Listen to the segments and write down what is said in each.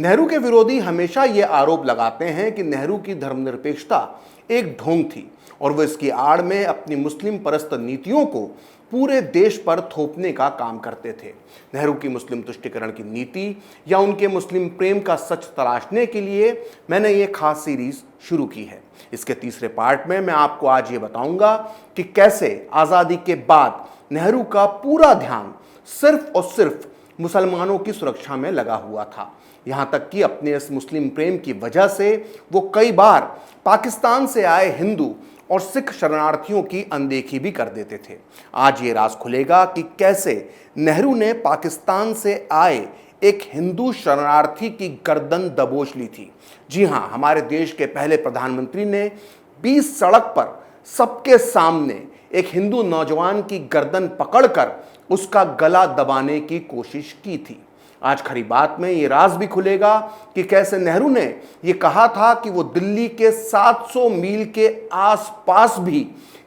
नेहरू के विरोधी हमेशा ये आरोप लगाते हैं कि नेहरू की धर्मनिरपेक्षता एक ढोंग थी और वो इसकी आड़ में अपनी मुस्लिम परस्त नीतियों को पूरे देश पर थोपने का काम करते थे। नेहरू की मुस्लिम तुष्टिकरण की नीति या उनके मुस्लिम प्रेम का सच तलाशने के लिए मैंने ये खास सीरीज शुरू की है। इसके तीसरे पार्ट में मैं आपको आज ये बताऊंगा कि कैसे आज़ादी के बाद नेहरू का पूरा ध्यान सिर्फ और सिर्फ मुसलमानों की सुरक्षा में लगा हुआ था। यहाँ तक कि अपने इस मुस्लिम प्रेम की वजह से वो कई बार पाकिस्तान से आए हिंदू और सिख शरणार्थियों की अनदेखी भी कर देते थे। आज ये राज खुलेगा कि कैसे नेहरू ने पाकिस्तान से आए एक हिंदू शरणार्थी की गर्दन दबोच ली थी। जी हाँ, हमारे देश के पहले प्रधानमंत्री ने 20 सड़क पर सबके सामने एक हिंदू नौजवान की गर्दन पकड़कर उसका गला दबाने की कोशिश की थी। आज खरी बात में ये राज भी खुलेगा कि कैसे नेहरू ने ये कहा था कि वो दिल्ली के 700 मील के आसपास भी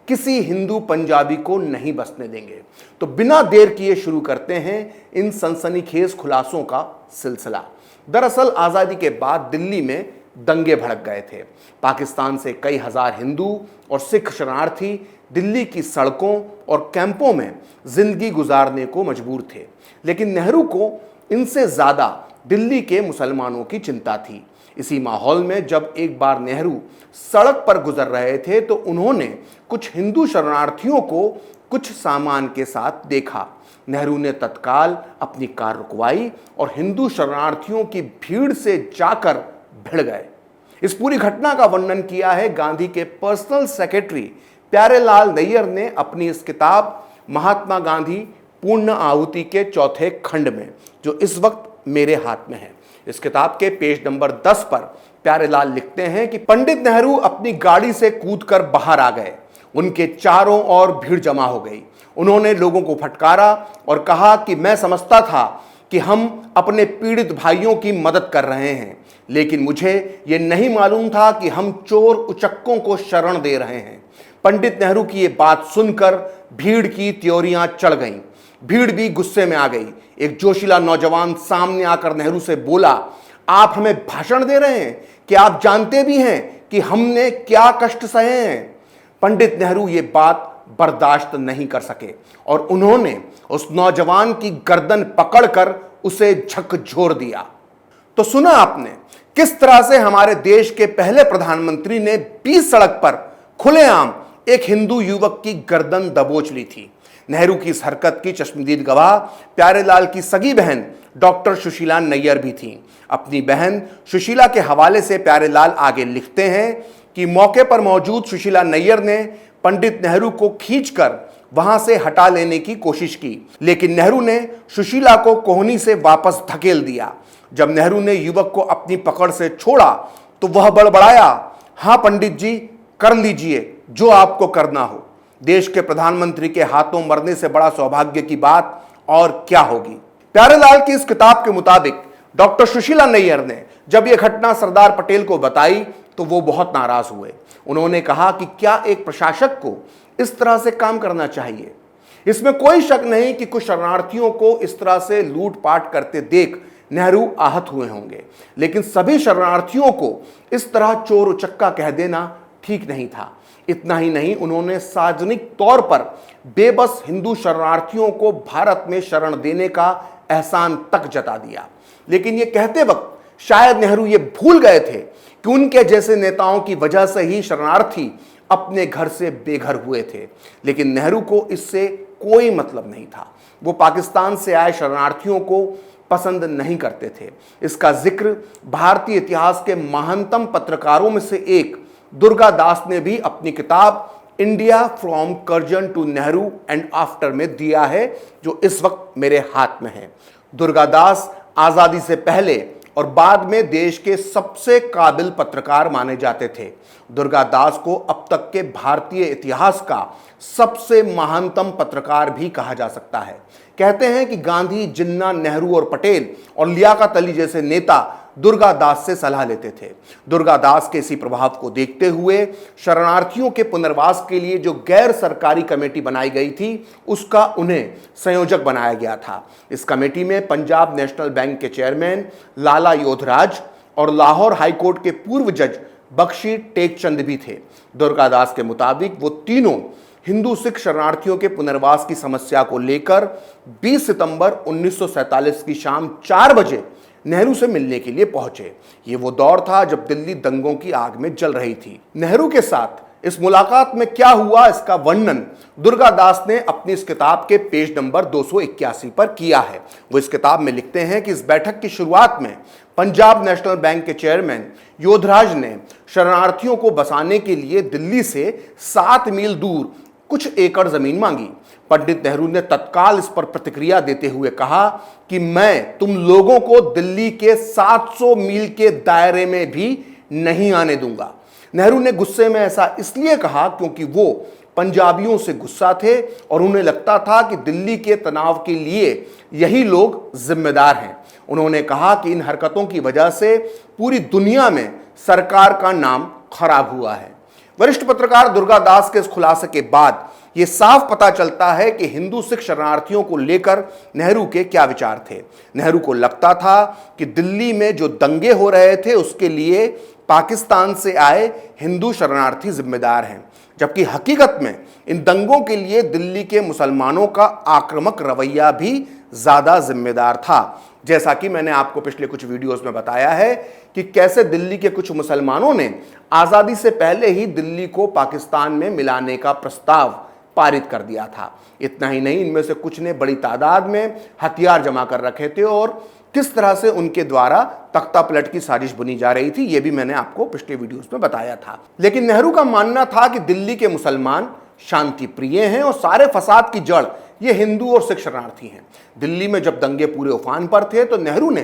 किसी हिंदू पंजाबी को नहीं बसने देंगे। तो बिना देर किए शुरू करते हैं इन सनसनीखेज खुलासों का सिलसिला। दरअसल आज़ादी के बाद दिल्ली में दंगे भड़क गए थे। पाकिस्तान से कई हजार हिंदू और सिख शरणार्थी दिल्ली की सड़कों और कैंपों में जिंदगी गुजारने को मजबूर थे, लेकिन नेहरू को इनसे ज्यादा दिल्ली के मुसलमानों की चिंता थी। इसी माहौल में जब एक बार नेहरू सड़क पर गुजर रहे थे तो उन्होंने कुछ हिंदू शरणार्थियों को कुछ सामान के साथ देखा। नेहरू ने तत्काल अपनी कार रुकवाई और हिंदू शरणार्थियों की भीड़ से जाकर भिड़ गए। इस पूरी घटना का वर्णन किया है गांधी के पर्सनल सेक्रेटरी प्यारेलाल नैयर ने अपनी इस किताब महात्मा गांधी पूर्ण आहुति के चौथे खंड में, जो इस वक्त मेरे हाथ में है। इस किताब के पेज नंबर 10 पर प्यारेलाल लिखते हैं कि पंडित नेहरू अपनी गाड़ी से कूदकर बाहर आ गए। उनके चारों ओर भीड़ जमा हो गई। उन्होंने लोगों को फटकारा और कहा कि मैं समझता था कि हम अपने पीड़ित भाइयों की मदद कर रहे हैं, लेकिन मुझे ये नहीं मालूम था कि हम चोर उचक्कों को शरण दे रहे हैं। पंडित नेहरू की ये बात सुनकर भीड़ की त्योरियां चढ़ गईं। भीड़ भी गुस्से में आ गई। एक जोशीला नौजवान सामने आकर नेहरू से बोला, आप हमें भाषण दे रहे हैं कि आप जानते भी हैं कि हमने क्या कष्ट सहे हैं। पंडित नेहरू ये बात बर्दाश्त नहीं कर सके और उन्होंने उस नौजवान की गर्दन पकड़कर उसे झकझोर दिया। तो सुना आपने किस तरह से हमारे देश के पहले प्रधानमंत्री ने 20 सड़क पर खुलेआम एक हिंदू युवक की गर्दन दबोच ली थी। नेहरू की इस हरकत की चश्मदीद गवाह प्यारेलाल की सगी बहन डॉक्टर सुशीला नैयर भी थीं। अपनी बहन सुशीला के हवाले से प्यारेलाल आगे लिखते हैं कि मौके पर मौजूद सुशीला नैयर ने पंडित नेहरू को खींचकर वहां से हटा लेने की कोशिश की, लेकिन नेहरू ने सुशीला को कोहनी से वापस धकेल दिया। जब नेहरू ने युवक को अपनी पकड़ से छोड़ा तो वह बड़बड़ाया, हाँ पंडित जी, कर लीजिए जो आपको करना हो। देश के प्रधानमंत्री के हाथों मरने से बड़ा सौभाग्य की बात और क्या होगी। प्यारेलाल की इस किताब के मुताबिक डॉक्टर सुशीला नैयर ने जब यह घटना सरदार पटेल को बताई तो वो बहुत नाराज हुए। उन्होंने कहा कि क्या एक प्रशासक को इस तरह से काम करना चाहिए। इसमें कोई शक नहीं कि कुछ शरणार्थियों को इस तरह से लूटपाट करते देख नेहरू आहत हुए होंगे, लेकिन सभी शरणार्थियों को इस तरह चोर उचक्का कह देना ठीक नहीं था। इतना ही नहीं, उन्होंने सार्वजनिक तौर पर बेबस हिंदू शरणार्थियों को भारत में शरण देने का एहसान तक जता दिया। लेकिन यह कहते वक्त शायद नेहरू ये भूल गए थे कि उनके जैसे नेताओं की वजह से ही शरणार्थी अपने घर से बेघर हुए थे। लेकिन नेहरू को इससे कोई मतलब नहीं था। वो पाकिस्तान से आए शरणार्थियों को पसंद नहीं करते थे। इसका जिक्र भारतीय इतिहास के महानतम पत्रकारों में से एक दुर्गा दास ने भी अपनी किताब India from Curzon to Nehru and after में दिया है, जो इस वक्त मेरे हाथ में है। दुर्गा दास आजादी से पहले और बाद में देश के सबसे काबिल पत्रकार माने जाते थे। दुर्गा दास को अब तक के भारतीय इतिहास का सबसे महानतम पत्रकार भी कहा जा सकता है। कहते हैं कि गांधी, जिन्ना, नेहरू और पटेल और लियाकत अली जैसे नेता दुर्गादास से सलाह लेते थे। दुर्गादास के इसी प्रभाव को देखते हुए शरणार्थियों के पुनर्वास के लिए जो गैर सरकारी कमेटी बनाई गई थी, उसका उन्हें संयोजक बनाया गया था। इस कमेटी में पंजाब नेशनल बैंक के चेयरमैन लाला योधराज और लाहौर हाईकोर्ट के पूर्व जज बख्शी टेकचंद भी थे। दुर्गादास के मुताबिक वो तीनों हिंदू सिख शरणार्थियों के पुनर्वास की समस्या को लेकर 20 सितंबर 1947 की शाम 4 बजे नेहरू से मिलने के लिए पहुंचे। ये वो दौर था जब दिल्ली दंगों की आग में जल रही थी। नेहरू के साथ इस मुलाकात में क्या हुआ, इसका वर्णन दुर्गादास ने अपनी इस किताब के पेज नंबर 281 पर किया है। वो इस किताब में लिखते हैं कि इस बैठक की शुरुआत में पंजाब नेशनल बैंक के चेयरमैन योधराज ने शरणार्थियों को बसाने के लिए दिल्ली से 7 मील दूर कुछ एकड़ जमीन मांगी। पंडित नेहरू ने तत्काल इस पर प्रतिक्रिया देते हुए कहा कि मैं तुम लोगों को दिल्ली के 700 मील के दायरे में भी नहीं आने दूंगा। नेहरू ने गुस्से में ऐसा इसलिए कहा क्योंकि वो पंजाबियों से गुस्सा थे और उन्हें लगता था कि दिल्ली के तनाव के लिए यही लोग जिम्मेदार हैं। उन्होंने कहा कि इन हरकतों की वजह से पूरी दुनिया में सरकार का नाम खराब हुआ है। वरिष्ठ पत्रकार दुर्गादास के इस खुलासे के बाद यह साफ पता चलता है कि हिंदू सिख शरणार्थियों को लेकर नेहरू के क्या विचार थे। नेहरू को लगता था कि दिल्ली में जो दंगे हो रहे थे उसके लिए पाकिस्तान से आए हिंदू शरणार्थी जिम्मेदार हैं, जबकि हकीकत में इन दंगों के लिए दिल्ली के मुसलमानों का आक्रामक रवैया भी ज्यादा जिम्मेदार था। जैसा कि मैंने आपको पिछले कुछ वीडियोस में बताया है कि कैसे दिल्ली के कुछ मुसलमानों ने आजादी से पहले ही दिल्ली को पाकिस्तान में मिलाने का प्रस्ताव पारित कर दिया था। इतना ही नहीं, इनमें से कुछ ने बड़ी तादाद में हथियार जमा कर रखे थे और किस तरह से उनके द्वारा तख्ता पलट की साजिश बुनी जा रही थी, यह भी मैंने आपको पिछले वीडियोस में बताया था। लेकिन नेहरू का मानना था कि दिल्ली के मुसलमान शांति प्रिय हैं और सारे फसाद की जड़ ये हिंदू और सिख शरणार्थी हैं। दिल्ली में जब दंगे पूरे उफान पर थे तो नेहरू ने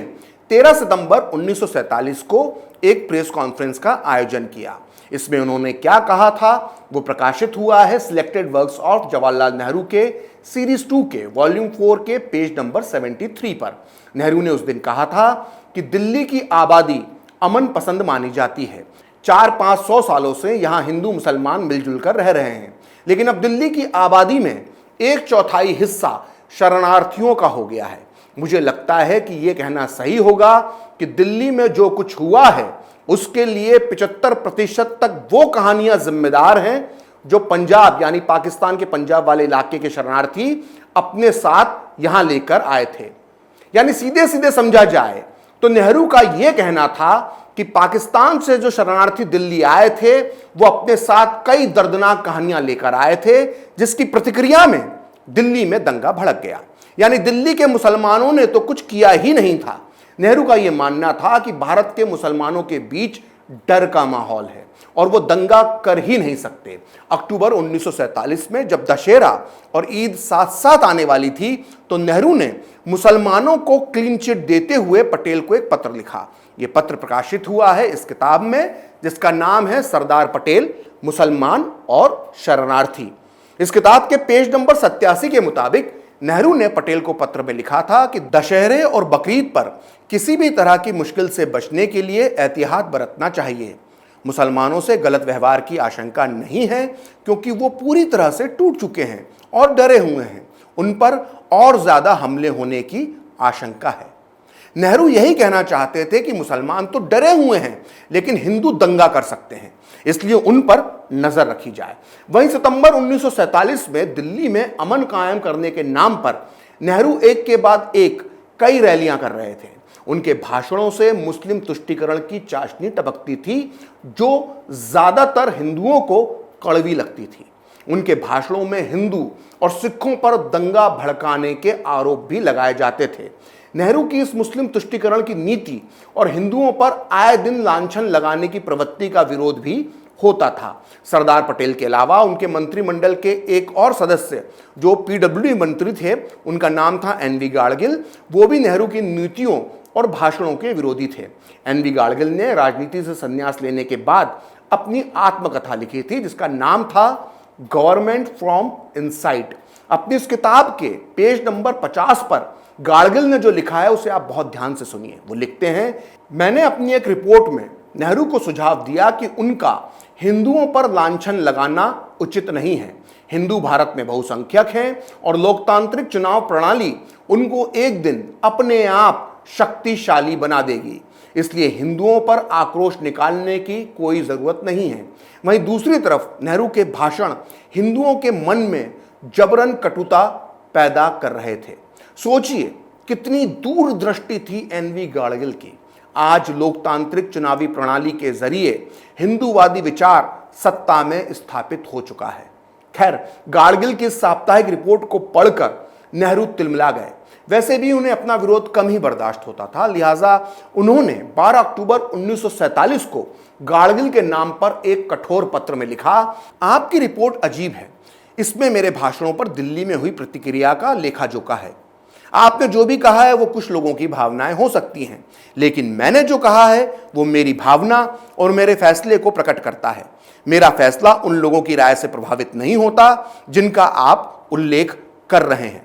13 सितंबर 1947 को एक प्रेस कॉन्फ्रेंस का आयोजन किया। इसमें उन्होंने क्या कहा था वो प्रकाशित हुआ है selected works of Jawaharlal Nehru के सीरीज 2 के वॉल्यूम 4 के पेज नंबर 73 पर। नेहरू ने उस दिन कहा था कि दिल्ली की आबादी अमन पसंद मानी जाती है। 400-500 सालों से यहां हिंदू मुसलमान मिलजुल कर रह रहे हैं, लेकिन अब दिल्ली की आबादी में 1/4 हिस्सा शरणार्थियों का हो गया है। मुझे लगता है कि यह कहना सही होगा कि दिल्ली में जो कुछ हुआ है उसके लिए 75% तक वो कहानियां जिम्मेदार हैं जो पंजाब यानी पाकिस्तान के पंजाब वाले इलाके के शरणार्थी अपने साथ यहां लेकर आए थे। यानी सीधे सीधे समझा जाए तो नेहरू का यह कहना था कि पाकिस्तान से जो शरणार्थी दिल्ली आए थे वो अपने साथ कई दर्दनाक कहानियां लेकर आए थे, जिसकी प्रतिक्रिया में दिल्ली में दंगा भड़क गया। यानी दिल्ली के मुसलमानों ने तो कुछ किया ही नहीं था। नेहरू का यह मानना था कि भारत के मुसलमानों के बीच डर का माहौल है और वो दंगा कर ही नहीं सकते। अक्टूबर 1947 में जब दशहरा और ईद साथ साथ आने वाली थी तो नेहरू ने मुसलमानों को क्लीन चिट देते हुए पटेल को एक पत्र लिखा। यह पत्र प्रकाशित हुआ है इस किताब में, जिसका नाम है सरदार पटेल, मुसलमान और शरणार्थी। इस किताब के पेज नंबर 87 के मुताबिक नेहरू ने पटेल को पत्र में लिखा था कि दशहरे और बकरीद पर किसी भी तरह की मुश्किल से बचने के लिए एहतियात बरतना चाहिए। मुसलमानों से गलत व्यवहार की आशंका नहीं है क्योंकि वो पूरी तरह से टूट चुके हैं और डरे हुए हैं। उन पर और ज्यादा हमले होने की आशंका है। नेहरू यही कहना चाहते थे कि मुसलमान तो डरे हुए हैं लेकिन हिंदू दंगा कर सकते हैं, इसलिए उन पर नजर रखी जाए। वहीं सितंबर 1947 में दिल्ली में अमन कायम करने के नाम पर नेहरू एक के बाद एक कई रैलियां कर रहे थे। उनके भाषणों से मुस्लिम तुष्टीकरण की चाशनी टपकती थी जो ज्यादातर हिंदुओं को कड़वी लगती थी। उनके भाषणों में हिंदू और सिखों पर दंगा भड़काने के आरोप भी लगाए जाते थे। नेहरू की इस मुस्लिम तुष्टीकरण की नीति और हिंदुओं पर आए दिन लांछन लगाने की प्रवृत्ति का विरोध भी होता था। सरदार पटेल के अलावा उनके मंत्रिमंडल के एक और सदस्य जो पीडब्ल्यूडी मंत्री थे, उनका नाम था एनवी गाड़गिल, वो भी नेहरू की नीतियों और भाषणों के विरोधी थे। एनवी गाड़गिल ने राजनीति से संन्यास लेने के बाद अपनी आत्मकथा लिखी थी जिसका नाम था गवर्नमेंट फ्रॉम इनसाइड। अपनी इस किताब के पेज नंबर 50 पर गाडगिल ने जो लिखा है उसे आप बहुत ध्यान से सुनिए। वो लिखते हैं, मैंने अपनी एक रिपोर्ट में नेहरू को सुझाव दिया कि उनका हिंदुओं पर लांछन लगाना उचित नहीं है। हिंदू भारत में बहुसंख्यक हैं और लोकतांत्रिक चुनाव प्रणाली उनको एक दिन अपने आप शक्तिशाली बना देगी, इसलिए हिंदुओं पर आक्रोश निकालने की कोई जरूरत नहीं है। वहीं दूसरी तरफ नेहरू के भाषण हिंदुओं के मन में जबरन कटुता पैदा कर रहे थे। सोचिए कितनी दूरदृष्टि थी एनवी गाडगिल की। आज लोकतांत्रिक चुनावी प्रणाली के जरिए हिंदूवादी विचार सत्ता में स्थापित हो चुका है। खैर, गाडगिल की साप्ताहिक रिपोर्ट को पढ़कर नेहरू तिलमिला गए। वैसे भी उन्हें अपना विरोध कम ही बर्दाश्त होता था, लिहाजा उन्होंने 12 अक्टूबर 1947 को गाडगिल के नाम पर एक कठोर पत्र में लिखा, आपकी रिपोर्ट अजीब है, इसमें मेरे भाषणों पर दिल्ली में हुई प्रतिक्रिया का लेखा जोखा है। आपने जो भी कहा है वो कुछ लोगों की भावनाएं हो सकती हैं, लेकिन मैंने जो कहा है वो मेरी भावना और मेरे फैसले को प्रकट करता है। मेरा फैसला उन लोगों की राय से प्रभावित नहीं होता जिनका आप उल्लेख कर रहे हैं।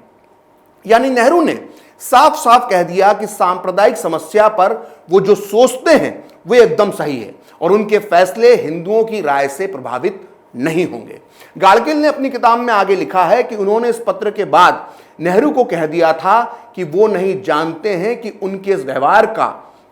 यानी नेहरू ने साफ साफ कह दिया कि सांप्रदायिक समस्या पर वो जो सोचते हैं वो एकदम सही है और उनके फैसले हिंदुओं की राय से प्रभावित नहीं होंगे। गाडगिल ने अपनी किताब में आगे लिखा है कि उन्होंने इस पत्र के बाद नेहरू को कह दिया था कि वो नहीं जानते हैं कि उनके इस व्यवहार का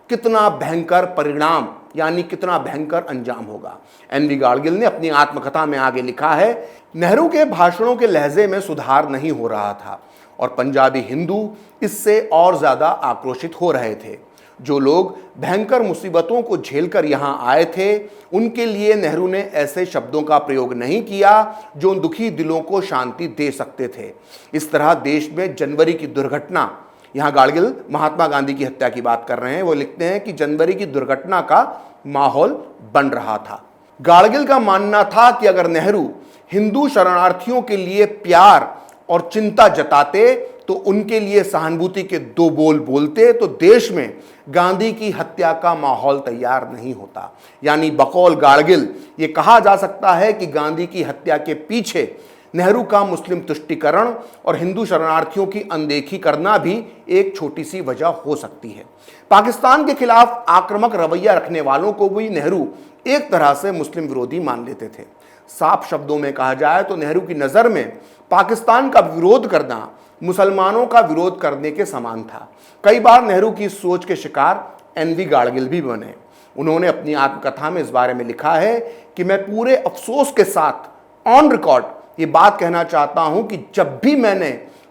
कितना भयंकर परिणाम यानी कितना भयंकर अंजाम होगा। एनवी गाडगिल ने अपनी आत्मकथा में आगे लिखा है, नेहरू के भाषणों के लहजे में सुधार नहीं हो रहा था और पंजाबी हिंदू इससे और ज्यादा आक्रोशित हो रहे थे। जो लोग भयंकर मुसीबतों को झेलकर यहां आए थे, उनके लिए नेहरू ने ऐसे शब्दों का प्रयोग नहीं किया जो उन दुखी दिलों को शांति दे सकते थे। इस तरह देश में जनवरी की दुर्घटना, यहां गाडगिल महात्मा गांधी की हत्या की बात कर रहे हैं, वो लिखते हैं कि जनवरी की दुर्घटना का माहौल बन रहा था। गाडगिल का मानना था कि अगर नेहरू हिंदू शरणार्थियों के लिए प्यार और चिंता जताते तो उनके लिए सहानुभूति के दो बोल बोलते तो देश में गांधी की हत्या का माहौल तैयार नहीं होता। यानी बकौल गाडगिल ये कहा जा सकता है कि गांधी की हत्या के पीछे नेहरू का मुस्लिम तुष्टीकरण और हिंदू शरणार्थियों की अनदेखी करना भी एक छोटी सी वजह हो सकती है। पाकिस्तान के खिलाफ आक्रामक रवैया रखने वालों को भी नेहरू एक तरह से मुस्लिम विरोधी मान लेते थे। साफ शब्दों में कहा जाए तो नेहरू की नज़र में पाकिस्तान का विरोध करना मुसलमानों का विरोध करने के समान था। कई बार नेहरू की सोच के शिकार एनवी गाडगिल भी बने। उन्होंने अपनी आत्मकथा में इस बारे में लिखा है कि मैं पूरे अफसोस के साथ ऑन रिकॉर्ड ये बात कहना चाहता हूं कि जब भी मैंने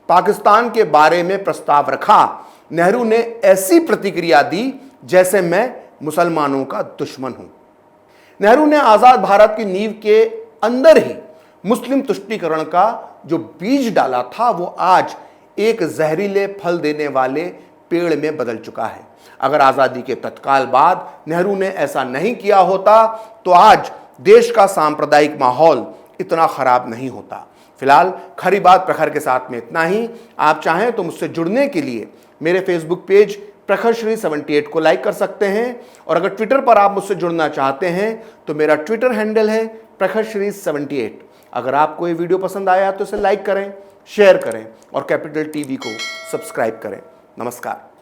पाकिस्तान के बारे में प्रस्ताव रखा, नेहरू ने ऐसी प्रतिक्रिया दी जैसे मैं मुसलमानों का दुश्मन हूं। नेहरू ने आजाद भारत की नींव के अंदर ही मुस्लिम तुष्टीकरण का जो बीज डाला था वो आज एक जहरीले फल देने वाले पेड़ में बदल चुका है। अगर आजादी के तत्काल बाद नेहरू ने ऐसा नहीं किया होता तो आज देश का सांप्रदायिक माहौल इतना खराब नहीं होता। फिलहाल खरी बात प्रखर के साथ में इतना ही। आप चाहें तो मुझसे जुड़ने के लिए मेरे फेसबुक पेज प्रखरश्री 78 को लाइक कर सकते हैं और अगर ट्विटर पर आप मुझसे जुड़ना चाहते हैं तो मेरा ट्विटर हैंडल है प्रखरश्री 78। अगर आपको ये वीडियो पसंद आया तो इसे लाइक करें, शेयर करें और कैपिटल टीवी को सब्सक्राइब करें। नमस्कार।